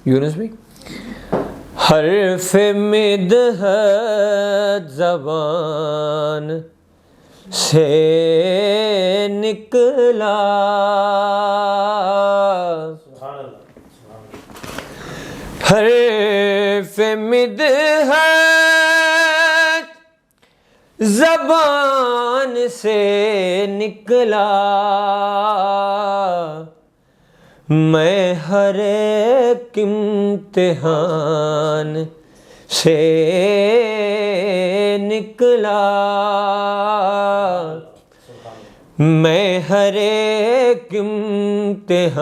یونس بھائی. حرف مدحت زبان سے نکلا، حرف مدحت زبان سے نکلا، میں ہر ایک امتحان سے نکلا، میں ہر ایک امتحان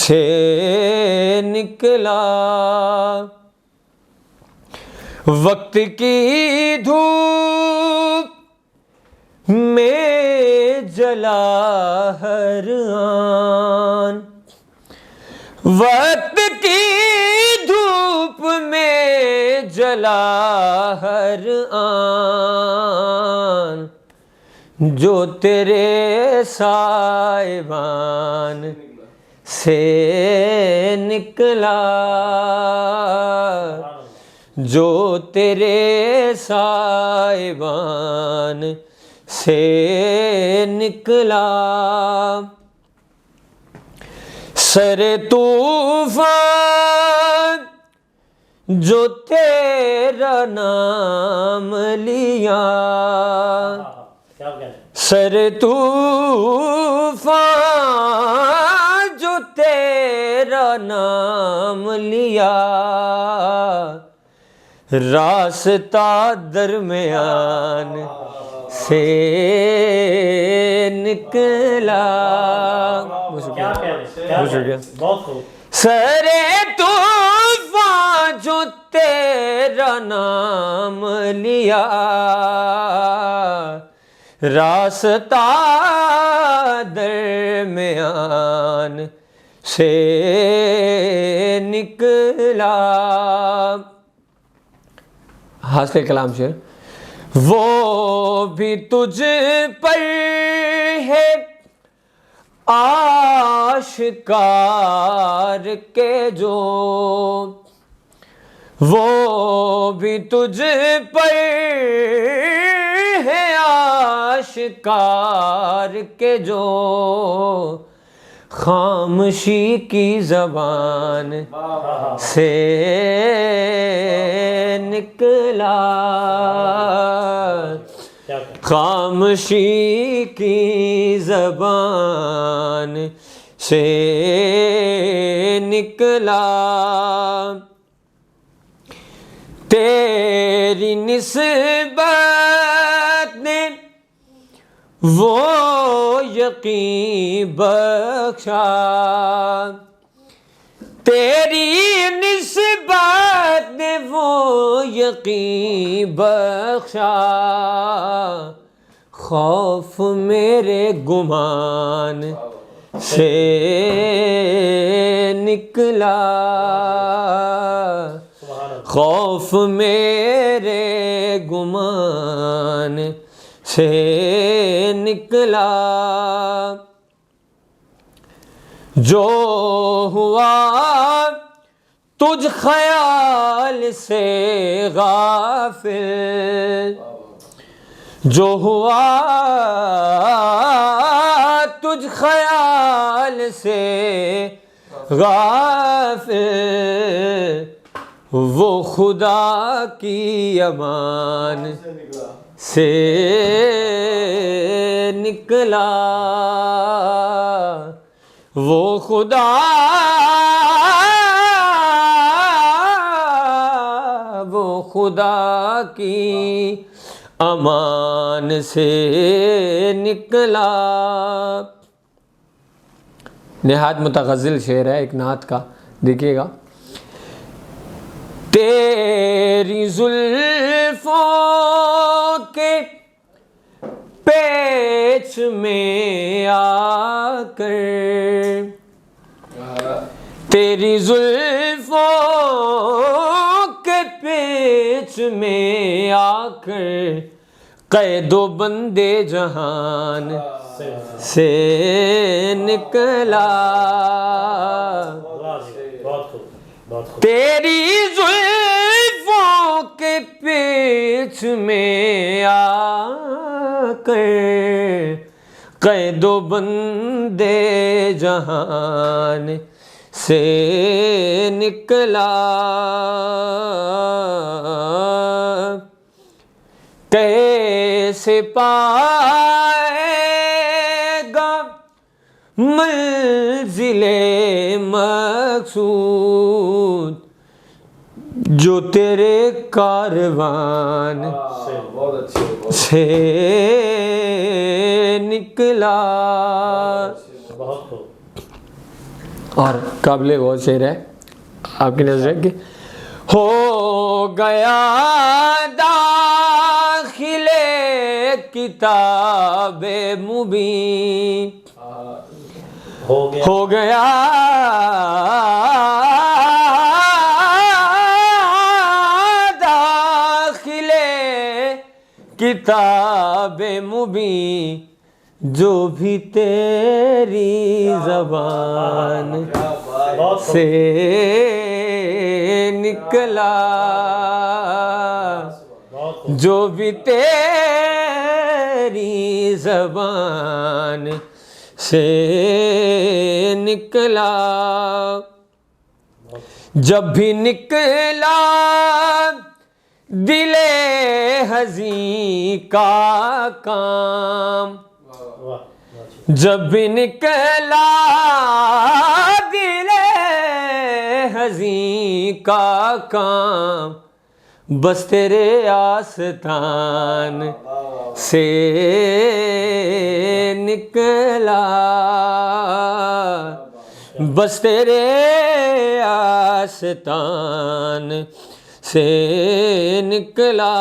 سے نکلا. وقت کی دھوپ میں جلا ہر آن، وقت کی دھوپ میں جلا ہر آن، جو تیرے سائبان سے نکلا، جو تیرے سائبان سے نکلا. سر طوفان جو تیرا نام لیا، سر طوفان جو تیرا نام لیا، راستہ درمیان سے نکلا. سر طوفان جو تیرا نام لیا، راستہ درمیان سے نکلا. حاصل کلام شعر. وہ بھی تجھ پر ہے آشکار کے جو، وہ بھی تجھ پر ہے آشکار کے جو، خاموشی کی زبان سے نکلا، خاموشی کی زبان سے نکلا. تیری نسبت نے وہ یقین بخشا، تیری نسبت نے وہ یقین بخشا، خوف میرے گمان سے نکلا، خوف میرے گمان سے نکلا. جو ہوا تجھ خیال سے غافل، جو ہوا تجھ خیال سے غافل، وہ خدا کی امان سے نکلا، وہ خدا کی امان سے نکلا. نہایت متغزل شعر ہے ایک نعت کا، دیکھیے گا. تیری زلفوں کے پیچ میں آ کر، تیری زلفوں کے پیچ میں آ کر قید و بندے جہان سے نکلا، تیری زلفوں کے پیچھ میں آ کر قید و بندے جہان سے نکلا، کیسے پائے گا منزل مقصود جو تیرے کاروان سے نکلا۔ اور قابل غور شعر ہے آپ کی نظر کہ ہو گیا داخل کتاب مبین، ہو گیا داخل کتاب مبین جو بھی تیری زبان سے نکلا، جو بھی تیری زبان سے نکلا، جب بھی نکلا دل حزین کا کام، جب بھی نکلا دل حزین کا کام، بس تیرے آستان سے نکلا، بس تیرے آستان سے نکلا،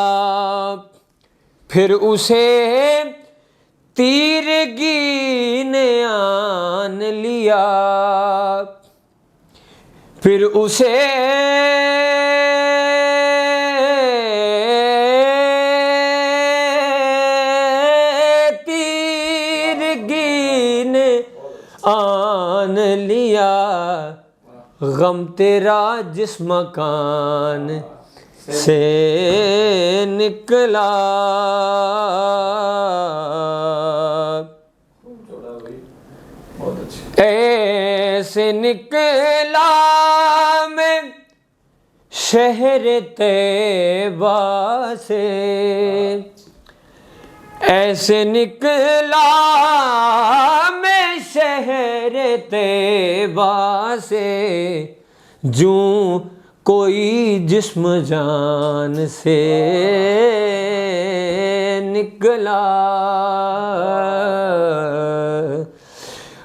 پھر اسے تیرگی نے آن لیا، پھر اسے تیرگی نے آن لیا، غم تیرا جس مکان سے نکلا، ایسے نکلا میں شہر طیبہ سے، ایسے نکلا میں شہر طیبہ سے، جوں کوئی جسم جان سے نکلا،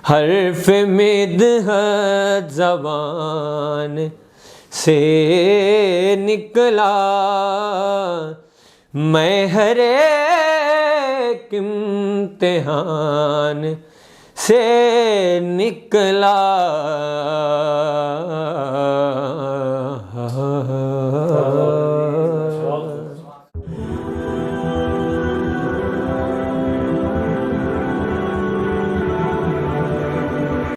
حرف مدحت زبان سے نکلا، میں ہر ایک امتحان سے نکلا۔